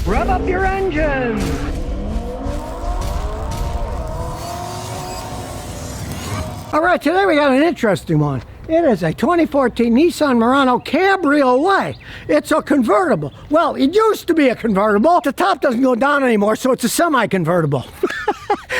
Rev up your engines! All right, today we got an interesting one. It is a 2014 Nissan Murano Cabriolet. It's a convertible. Well, it used to be a convertible. The top doesn't go down anymore, so it's a semi-convertible.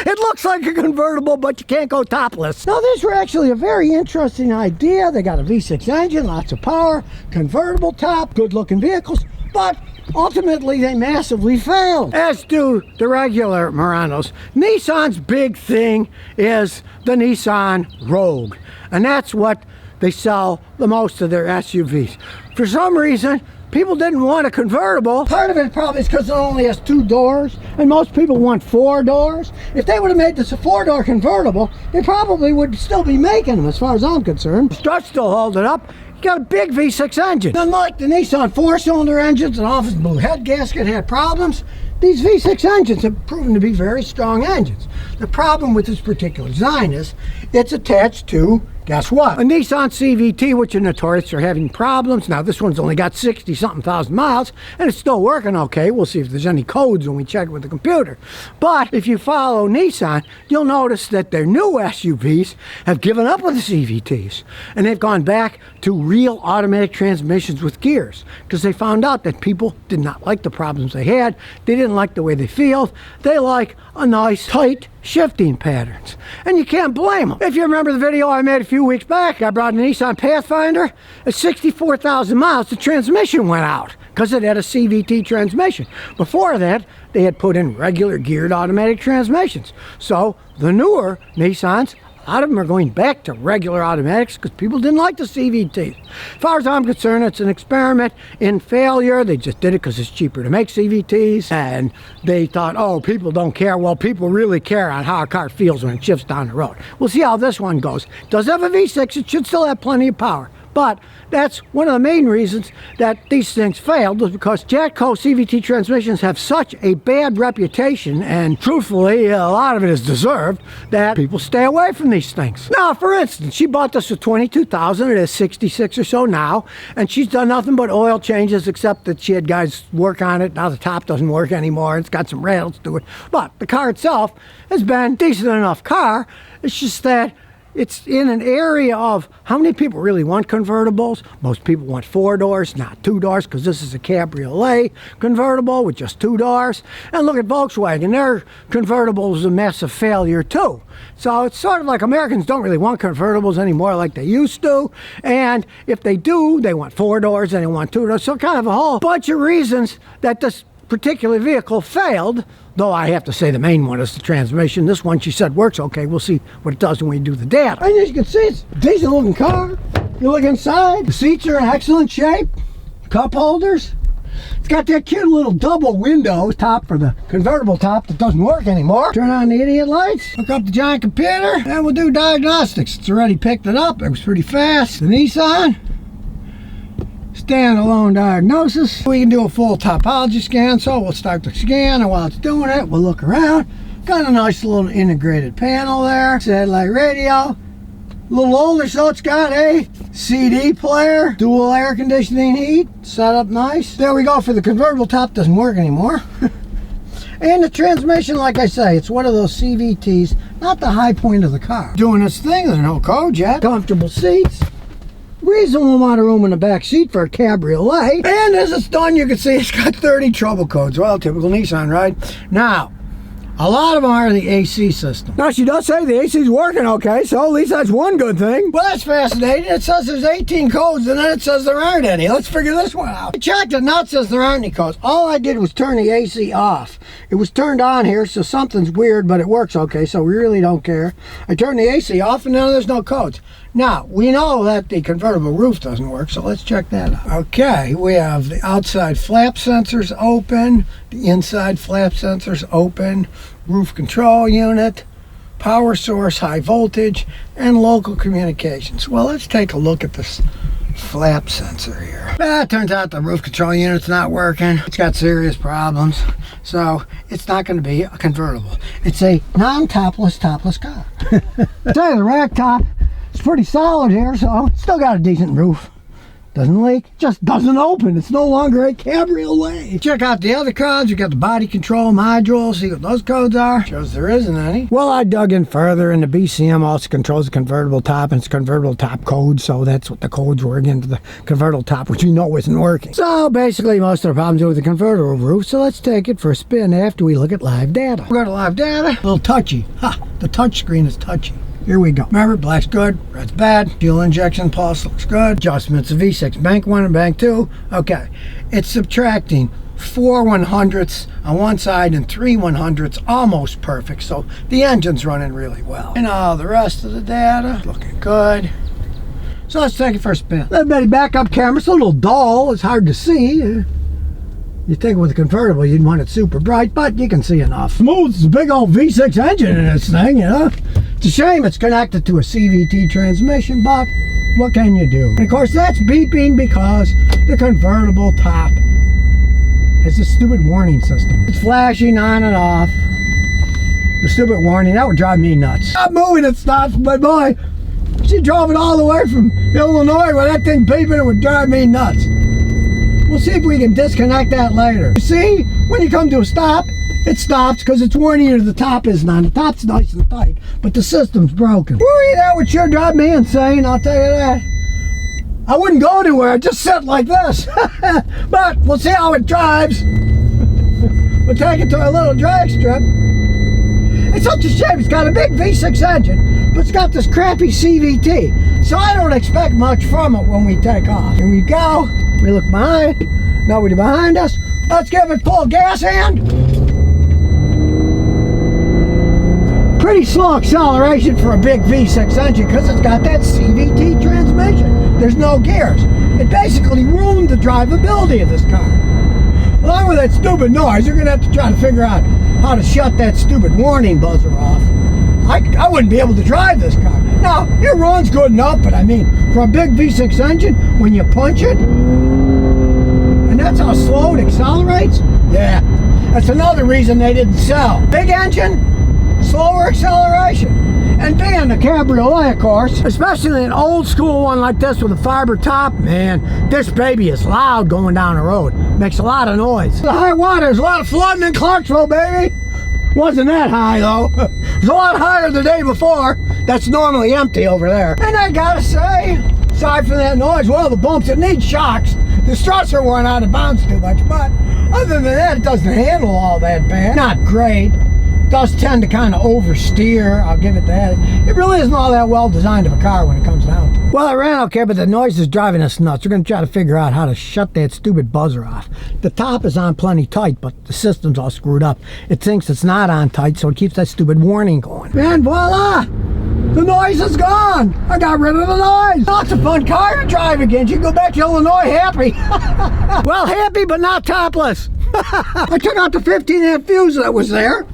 It looks like a convertible, but you can't go topless. Now, these were actually a very interesting idea. They got a V6 engine, lots of power, convertible top, good-looking vehicles, but ultimately they massively failed, as do the regular Muranos. Nissan's big thing is the Nissan Rogue, and that's what they sell the most of their SUVs. For some reason, people didn't want a convertible. Part of it probably is because it only has 2 doors, and most people want 4 doors. If they would have made this a 4-door convertible, they probably would still be making them, as far as I'm concerned. The struts still hold it up. You got a big V6 engine. Unlike the Nissan 4-cylinder engines that often blew head gasket had problems, these V6 engines have proven to be very strong engines. The problem with this particular design is it's attached to, guess what? A Nissan CVT, which are notorious for having problems. Now, this one's only got 60-something thousand miles, and it's still working okay. We'll see if there's any codes when we check it with the computer. But if you follow Nissan, you'll notice that their new SUVs have given up with the CVTs, and they've gone back to real automatic transmissions with gears, because they found out that people did not like the problems they had. They didn't like the way they feel. They like a nice, tight shifting patterns. And you can't blame them. If you remember the video I made a few weeks back, I brought a Nissan Pathfinder. At 64,000 miles, the transmission went out because it had a CVT transmission. Before that, they had put in regular geared automatic transmissions. So the newer Nissans, a lot of them are going back to regular automatics because people didn't like the CVT. As far as I'm concerned, it's an experiment in failure. They just did it because it's cheaper to make CVTs, and they thought, oh, people don't care. Well, people really care on how a car feels when it shifts down the road. We'll see how this one goes. It does have a V6. It should still have plenty of power. But that's one of the main reasons that these things failed, was because Jatco CVT transmissions have such a bad reputation, and truthfully, a lot of it is deserved, that people stay away from these things. Now, for instance, she bought this for $22,000. It is 66 or so now, and she's done nothing but oil changes, except that she had guys work on it. Now the top doesn't work anymore. It's got some rattles to it. But the car itself has been a decent enough car. It's just that it's in an area of how many people really want convertibles. Most people want 4 doors, not 2 doors, because this is a cabriolet convertible with just 2 doors. And look at Volkswagen. Their convertible was a massive failure too. So it's sort of like Americans don't really want convertibles anymore like they used to. And if they do, they want 4 doors and they want 2 doors. So kind of a whole bunch of reasons that this particular vehicle failed, though I have to say the main one is the transmission. This one, she said, works okay. We'll see what it does when we do the data. And as you can see, it's a decent looking car. You look inside, the seats are in excellent shape. Cup holders. It's got that cute little double window top for the convertible top that doesn't work anymore. Turn on the idiot lights, hook up the giant computer, and we'll do diagnostics. It's already picked it up. It was pretty fast. The Nissan standalone diagnosis. We can do a full topology scan, so we'll start the scan, and while it's doing it, we'll look around. Got a nice little integrated panel there. Satellite radio. A little older, so it's got a CD player, dual air conditioning heat, set up nice. There we go. For the convertible top, doesn't work anymore. And the transmission, like I say, it's one of those CVTs, not the high point of the car. Doing its thing, there's no code yet. Comfortable seats. Reasonable amount of room in the back seat for a cabriolet. And as it's done, you can see it's got 30 trouble codes. Well, typical Nissan, right? Now, a lot of them are the AC system. Now, she does say the AC's working okay, so at least that's one good thing. Well, that's fascinating. It says there's 18 codes, and then it says there aren't any. Let's figure this one out. I checked it, now it says there aren't any codes. All I did was turn the AC off. It was turned on here, so something's weird, but it works okay, so we really don't care. I turned the AC off, and now there's no codes. Now, we know that the convertible roof doesn't work, so let's check that out. Okay, we have the outside flap sensors open, the inside flap sensors open, roof control unit, power source, high voltage, and local communications. Well, let's take a look at this flap sensor here. It turns out the roof control unit's not working. It's got serious problems, so it's not going to be a convertible. It's a non-topless car. I tell you, the rack top, it's pretty solid here, so it's still got a decent roof. Doesn't leak, just doesn't open. It's no longer a cabriolet. Check out the other codes. You got the body control module. See what those codes are. Shows there isn't any. Well, I dug in further, and the BCM also controls the convertible top, and it's convertible top code, so that's what the codes were into the convertible top, which you know isn't working. So basically, most of the problems are with the convertible roof, so let's take it for a spin after we look at live data. We're going to live data. A little touchy. Ha! The touch screen is touchy. Here we go. Remember, black's good, red's bad. Fuel injection pulse looks good. Adjustments of V6, bank 1 and bank 2. Okay. It's subtracting 4 100ths on one side and 3 100ths, almost perfect. So the engine's running really well. And all the rest of the data, looking good. So let's take it for a spin. Little backup camera. It's a little dull. It's hard to see. You think with a convertible you'd want it super bright, but you can see enough. Smooth, it's a big old V6 engine in this thing, you know. It's a shame it's connected to a CVT transmission, but what can you do? And of course that's beeping because the convertible top has a stupid warning system. It's flashing on and off. The stupid warning, that would drive me nuts. Stop moving, it stops, my boy. She drove it all the way from Illinois with that thing beeping, it would drive me nuts. We'll see if we can disconnect that later. You see, when you come to a stop, it stops because it's warning you the top isn't on. The top's nice and tight, but the system's broken. Woo, that would sure drive me insane, I'll tell you that. I wouldn't go anywhere, I'd just sit like this. But we'll see how it drives. We'll take it to a little drag strip. It's such a shame, it's got a big V6 engine, but it's got this crappy CVT. So I don't expect much from it when we take off. Here we go. We look behind, nobody behind us. Let's give it full gas hand. Pretty slow acceleration for a big V6 engine because it's got that CVT transmission. There's no gears. It basically ruined the drivability of this car. Along with that stupid noise, you're going to have to try to figure out how to shut that stupid warning buzzer off. I wouldn't be able to drive this car. Now, it runs good enough, but I mean, for a big V6 engine, when you punch it, and that's how slow it accelerates, yeah, that's another reason they didn't sell. Big engine, slower acceleration. And being a cabriolet, of course, especially an old school one like this with a fiber top, man, this baby is loud going down the road. Makes a lot of noise. The high water, there's a lot of flooding in Clarksville, baby. Wasn't that high though. It was a lot higher the day before. That's normally empty over there. And I gotta say, aside from that noise, well, the bumps, it needs shocks. The struts are worn out of bounds too much, but other than that, it doesn't handle all that bad. Not great. Does tend to kind of oversteer, I'll give it that. It really isn't all that well designed of a car when it comes down to it. Well, it ran okay, but the noise is driving us nuts. We're going to try to figure out how to shut that stupid buzzer off. The top is on plenty tight, but the system's all screwed up. It thinks it's not on tight, so it keeps that stupid warning going. And voila! The noise is gone! I got rid of the noise! Oh, it's a fun car to drive again. You can go back to Illinois happy. Well, happy, but not topless. I took out the 15-amp fuse that was there.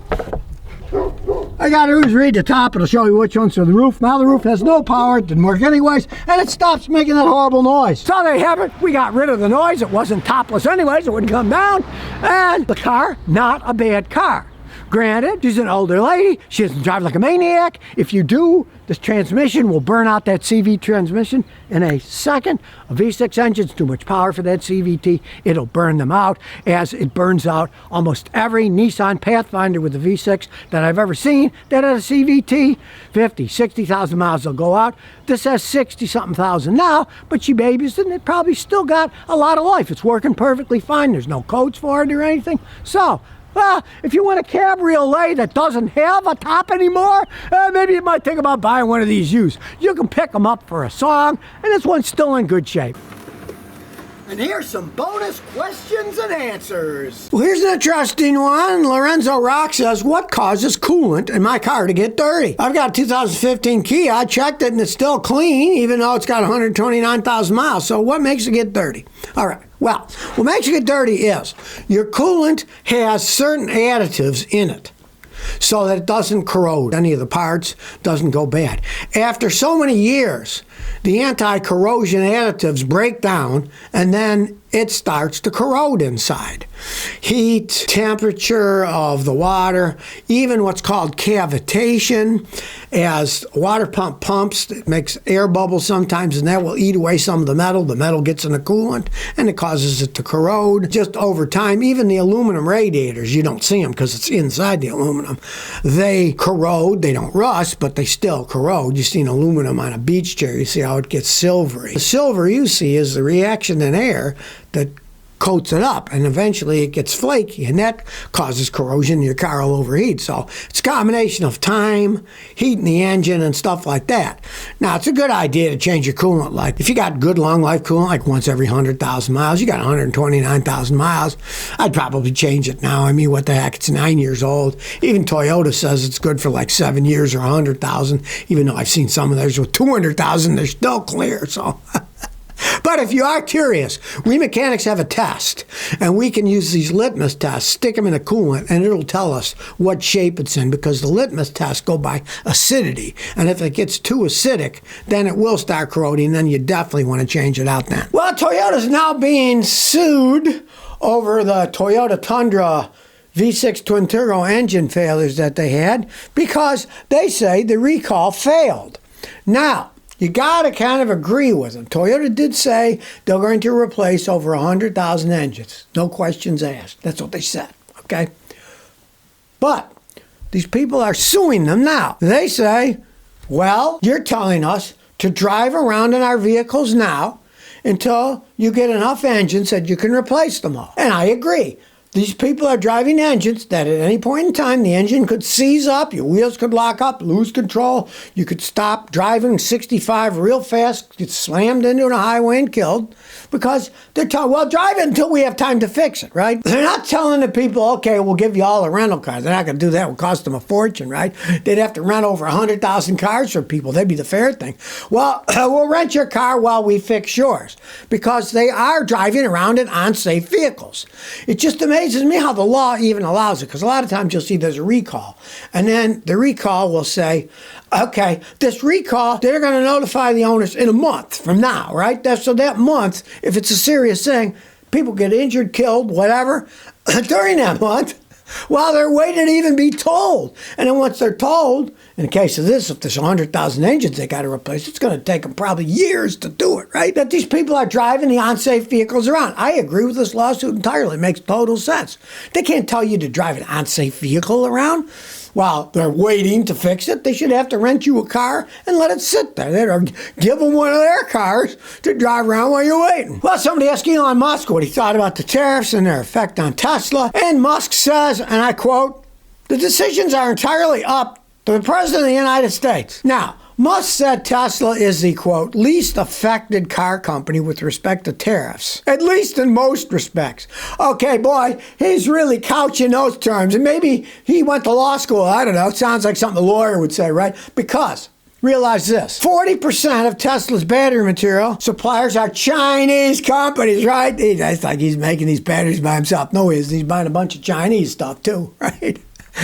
I got to read the top. It'll show you which one's for the roof. Now the roof has no power. It didn't work anyways. And it stops making that horrible noise. So there you have it. We got rid of the noise. It wasn't topless anyways. It wouldn't come down. And the car, not a bad car. Granted, she's an older lady. She doesn't drive like a maniac. If you do, this transmission will burn out that CV transmission in a second. A V6 engine's too much power for that CVT. It'll burn them out, as it burns out almost every Nissan Pathfinder with a V6 that I've ever seen that has a CVT. 50, 60,000 miles they'll go out. This has 60-something thousand now, but she babies and it probably still got a lot of life. It's working perfectly fine. There's no codes for it or anything. So, if you want a cabriolet that doesn't have a top anymore, maybe you might think about buying one of these used. You can pick them up for a song, and this one's still in good shape. And here's some bonus questions and answers. Well, here's an interesting one. Lorenzo Rock says, what causes coolant in my car to get dirty? I've got a 2015 Kia. I checked it and it's still clean, even though it's got 129,000 miles. So what makes it get dirty? All right. Well, what makes it get dirty is your coolant has certain additives in it so that it doesn't corrode any of the parts, doesn't go bad. After so many years, the anti-corrosion additives break down and then it starts to corrode inside. heat, temperature of the water, even what's called cavitation. As water pump pumps, it makes air bubbles sometimes, and that will eat away some of the metal. The metal gets in the coolant, and it causes it to corrode. Just over time, even the aluminum radiators, you don't see them because it's inside the aluminum. They corrode. They don't rust, but they still corrode. You see an aluminum on a beach chair, you see how it gets silvery. The silver you see is the reaction in air that coats it up, and eventually it gets flaky, and that causes corrosion. Your car will overheat. So it's a combination of time, heating the engine, and stuff like that. Now, it's a good idea to change your coolant. Like if you got good long life coolant, like once every 100,000 miles, you got 129,000 miles, I'd probably change it now. I mean, what the heck, it's 9 years old. Even Toyota says it's good for like 7 years or 100,000, even though I've seen some of theirs with 200,000, they're still clear. So but if you are curious, we mechanics have a test, and we can use these litmus tests, stick them in a coolant, and it'll tell us what shape it's in, because the litmus tests go by acidity. And if it gets too acidic, then it will start corroding, then you definitely want to change it out then. Well, Toyota's now being sued over the Toyota Tundra V6 twin turbo engine failures that they had, because they say the recall failed. Now, you got to kind of agree with them. Toyota did say they're going to replace over 100,000 engines. No questions asked. That's what they said, okay? But these people are suing them now. They say, well, you're telling us to drive around in our vehicles now until you get enough engines that you can replace them all. And I agree. These people are driving engines that at any point in time, the engine could seize up, your wheels could lock up, lose control, you could stop driving 65 real fast, get slammed into a highway and killed, because they're telling, well, drive it until we have time to fix it, right? They're not telling the people, okay, we'll give you all the rental cars. They're not going to do that. It would cost them a fortune, right? They'd have to rent over 100,000 cars for people. That'd be the fair thing. Well, we'll rent your car while we fix yours, because they are driving around in unsafe vehicles. It just amazes me how the law even allows it, because a lot of times you'll see there's a recall, and then the recall will say, okay, this recall, they're going to notify the owners in a month from now, right? So that month, if it's a serious thing, people get injured, killed, whatever, during that month, while they're waiting to even be told. And then once they're told, in the case of this, if there's 100,000 engines they got to replace, it's going to take them probably years to do it, right? That these people are driving the unsafe vehicles around. I agree with this lawsuit entirely. It makes total sense. They can't tell you to drive an unsafe vehicle around while they're waiting to fix it. They should have to rent you a car and let it sit there. Or give them one of their cars to drive around while you're waiting. Well, somebody asked Elon Musk what he thought about the tariffs and their effect on Tesla. And Musk says, and I quote, "The decisions are entirely up to the President of the United States." Now, Musk said Tesla is the, quote, least affected car company with respect to tariffs, at least in most respects. Okay, boy, he's really couching those terms, and maybe he went to law school. I don't know. It sounds like something a lawyer would say, right? Because realize this, 40% of Tesla's battery material suppliers are Chinese companies, right? It's like he's making these batteries by himself. No, he isn't. He's buying a bunch of Chinese stuff too, right?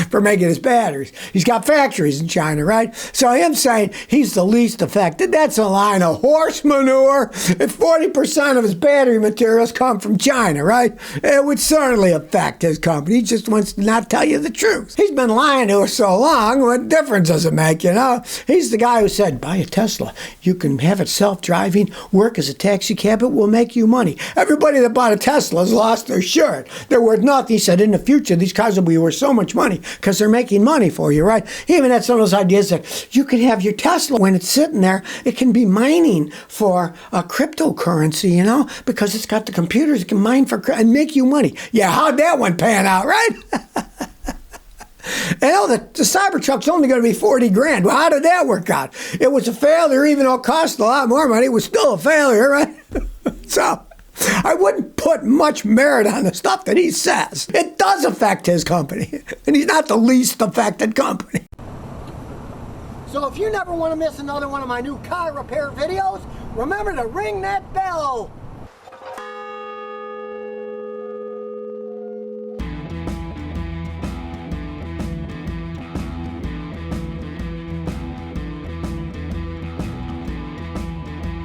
For making his batteries. He's got factories in China, right? So him saying he's the least affected, that's a line of horse manure. If 40% of his battery materials come from China, right? It would certainly affect his company. He just wants to not tell you the truth. He's been lying to us so long, what difference does it make, you know? He's the guy who said, buy a Tesla. You can have it self-driving, work as a taxi cab, it will make you money. Everybody that bought a Tesla has lost their shirt. They're worth nothing. He said, in the future, these cars will be worth so much money, because they're making money for you, right? He even had some of those ideas that you can have your Tesla, when it's sitting there, it can be mining for a cryptocurrency, you know, because it's got the computers, it can mine for and make you money. Yeah, how'd that one pan out, right? You know, the Cybertruck's only going to be 40 grand. Well, how did that work out? It was a failure, even though it cost a lot more money. It was still a failure, right? So I wouldn't put much merit on the stuff that he says. It does affect his company, and he's not the least affected company. So if you never want to miss another one of my new car repair videos, remember to ring that bell.